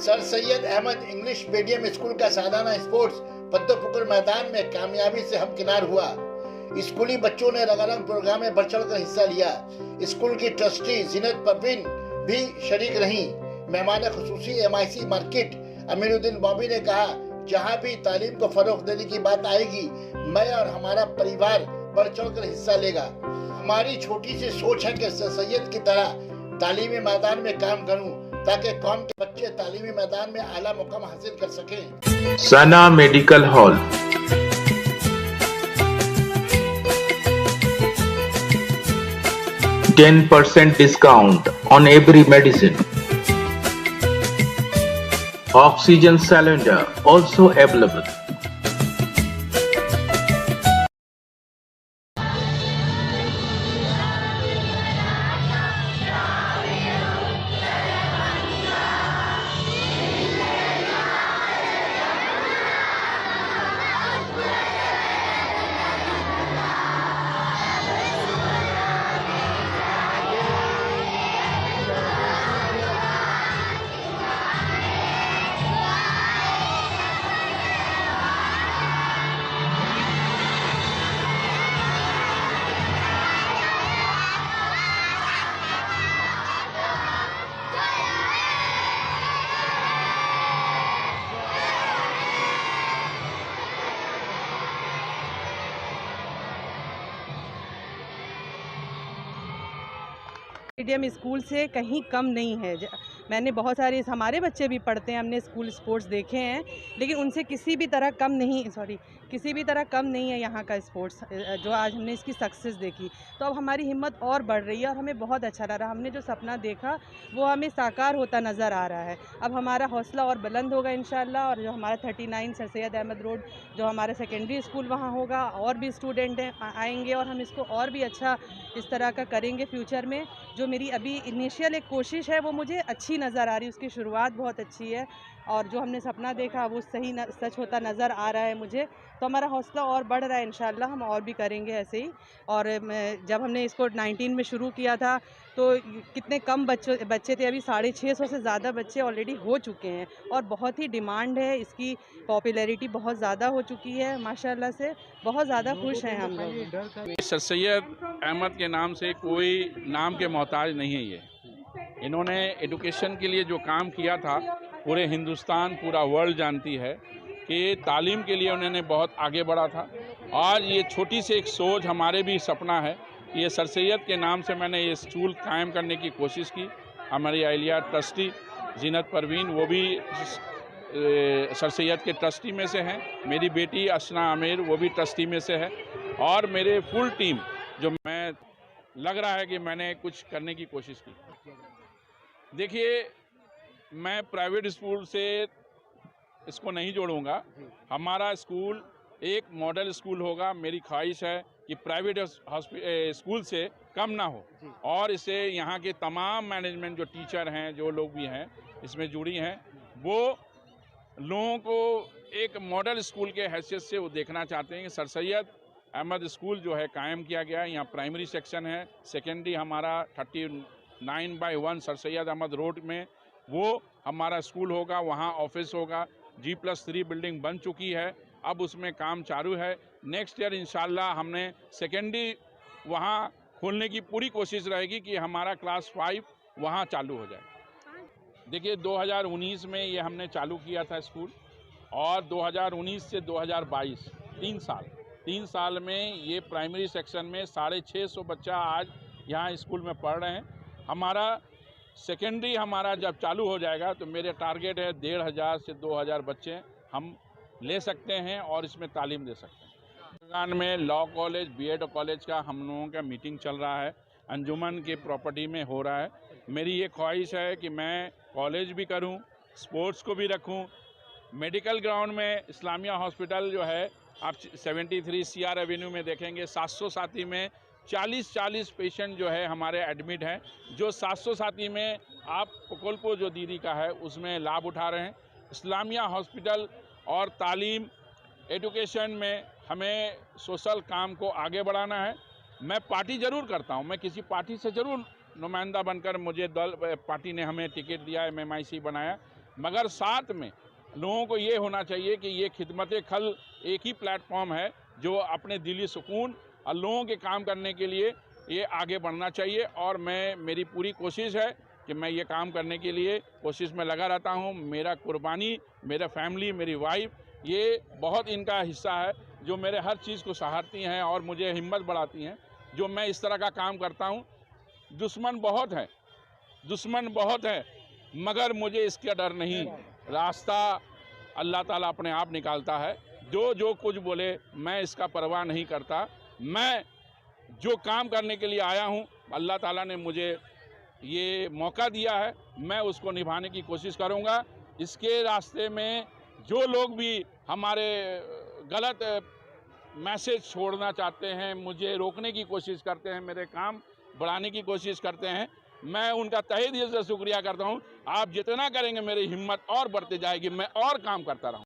Sir Syed Ahmed English medium school का सालाना sports पद्मपुकुर मैदान में कामयाबी से हमकिनार हुआ। स्कूली बच्चों ने रंगारंग प्रोग्राम में बढ़ चढ़कर हिस्सा लिया। स्कूल की ट्रस्टी जीनत परवीन भी शरीक रहीं। मेहमान खुसूसी MIC मार्केट अमीरुद्दीन बॉबी ने कहा, जहां भी तालीम को फरोग देने की बात आएगी, मैं और हमारा परिवार बढ़ चढ़कर हिस्सा लेगा। हमारी छोटी सी सोच है कि सर सैयद की तरह तालीमी मैदान में काम करूं, ताकि कौम के बच्चे तालीमी मैदान में आला मुकाम हासिल कर सकें। Sana medical hall, %10 discount on every medicine. Oxygen cylinder also available. Medium school से कहीं कम नहीं है। मैंने बहुत सारे हमारे बच्चे भी पढ़ते हैं, हमने स्कूल स्पोर्ट्स देखे हैं, लेकिन उनसे किसी भी तरह कम नहीं है यहाँ का स्पोर्ट्स जो आज हमने इसकी सक्सेस देखी। तो अब हमारी हिम्मत और बढ़ रही है और हमें बहुत अच्छा लग रहा है। हमने जो सपना देखा वो हमें साकार होता नज़र आ रहा है। अब हमारा हौसला और बुलंद होगा इंशाल्लाह। और जो हमारा 39 सर सैयद अहमद रोड जो हमारा सेकेंडरी स्कूल वहाँ होगा, और भी स्टूडेंट आएंगे और हम इसको और भी अच्छा इस तरह का करेंगे फ्यूचर में। जो मेरी अभी इनिशियल एक कोशिश है वो मुझे अच्छी नज़र आ रही है, उसकी शुरुआत बहुत अच्छी है और जो हमने सपना देखा वो सच होता नज़र आ रहा है मुझे। तो हमारा हौसला और बढ़ रहा है, इंशाल्लाह हम और भी करेंगे ऐसे ही। और जब हमने इसको 19 में शुरू किया था तो कितने कम बच्चे थे, अभी 650 से ज़्यादा बच्चे ऑलरेडी हो चुके हैं और बहुत ही डिमांड है, इसकी पॉपुलैरिटी बहुत ज़्यादा हो चुकी है माशाल्लाह से। बहुत ज़्यादा खुश हैं हम लोग। सर सैयद अहमद के नाम से कोई नाम के मोहताज नहीं है। ये इन्होंने एजुकेशन के लिए जो काम किया था पूरे हिंदुस्तान, पूरा वर्ल्ड जानती है कि तालीम के लिए उन्होंने बहुत आगे बढ़ा था। आज ये छोटी सी एक सोच, हमारे भी सपना है कि ये सर सैयद के नाम से मैंने ये स्कूल कायम करने की कोशिश की। हमारी अहलिया ट्रस्टी जीनत परवीन वो भी सर सैयद के ट्रस्टी में से हैं। मेरी बेटी असना आमिर वो भी ट्रस्टी में से है और मेरे फुल टीम जो मैं लग रहा है कि मैंने कुछ करने की कोशिश की। देखिए, मैं प्राइवेट स्कूल से इसको नहीं जोड़ूंगा। हमारा स्कूल एक मॉडल स्कूल होगा। मेरी ख्वाहिश है कि प्राइवेट स्कूल से कम ना हो और इसे यहाँ के तमाम मैनेजमेंट जो टीचर हैं, जो लोग भी हैं इसमें जुड़ी हैं, वो लोगों को एक मॉडल स्कूल के हैसियत से वो देखना चाहते हैं कि सर सैयद अहमद स्कूल जो है कायम किया गया है। यहाँ प्राइमरी सेक्शन है, सेकेंडरी हमारा 39/1 सर सैयद अहमद रोड में वो हमारा स्कूल होगा। वहाँ ऑफिस होगा। G+3 बिल्डिंग बन चुकी है, अब उसमें काम चालू है। नेक्स्ट ईयर इंशाल्लाह हमने सेकेंडरी वहाँ खोलने की पूरी कोशिश रहेगी कि हमारा क्लास 5 वहाँ चालू हो जाए। देखिए, 2019 में ये हमने चालू किया था स्कूल और 2019 से 2022 3 साल में ये प्राइमरी सेक्शन में 650 बच्चा आज यहाँ स्कूल में पढ़ रहे हैं। हमारा सेकेंडरी हमारा जब चालू हो जाएगा तो मेरे टारगेट है 1500 से 2000 बच्चे हम ले सकते हैं और इसमें तालीम दे सकते हैं। तेलंगाना में लॉ कॉलेज, BEd कॉलेज का हम लोगों का मीटिंग चल रहा है, अंजुमन के प्रॉपर्टी में हो रहा है। मेरी ये ख्वाहिश है कि मैं कॉलेज भी करूं, स्पोर्ट्स को भी रखूं। मेडिकल ग्राउंड में इस्लामिया हॉस्पिटल जो है आप 73 CR एवेन्यू में देखेंगे, 700 साथी में 40 पेशेंट जो है हमारे एडमिट हैं, जो 700 साथी में आप प्रकल्प जो दीदी का है उसमें लाभ उठा रहे हैं। इस्लामिया हॉस्पिटल और तालीम एजुकेशन में हमें सोशल काम को आगे बढ़ाना है। मैं पार्टी ज़रूर करता हूं, मैं किसी पार्टी से ज़रूर नुमाइंदा बनकर, मुझे पार्टी ने हमें टिकट दिया, MMIC बनाया, मगर साथ में लोगों को ये होना चाहिए कि ये खिदमत खल एक ही प्लेटफॉर्म है जो अपने दिली सुकून और लोगों के काम करने के लिए ये आगे बढ़ना चाहिए। और मेरी पूरी कोशिश है कि मैं ये काम करने के लिए कोशिश में लगा रहता हूँ। मेरा कुर्बानी, मेरा फैमिली, मेरी वाइफ, ये बहुत इनका हिस्सा है जो मेरे हर चीज़ को सहारती हैं और मुझे हिम्मत बढ़ाती हैं जो मैं इस तरह का काम करता हूँ। दुश्मन बहुत है मगर मुझे इसका डर नहीं। रास्ता अल्लाह ताला अपने आप निकालता है। जो कुछ बोले मैं इसका परवाह नहीं करता। मैं जो काम करने के लिए आया हूँ, अल्लाह ताला ने मुझे ये मौका दिया है, मैं उसको निभाने की कोशिश करूँगा। इसके रास्ते में जो लोग भी हमारे गलत मैसेज छोड़ना चाहते हैं, मुझे रोकने की कोशिश करते हैं, मेरे काम बढ़ाने की कोशिश करते हैं, मैं उनका तहे दिल से शुक्रिया करता हूं। आप जितना करेंगे मेरी हिम्मत और बढ़ती जाएगी, मैं और काम करता रहूँ।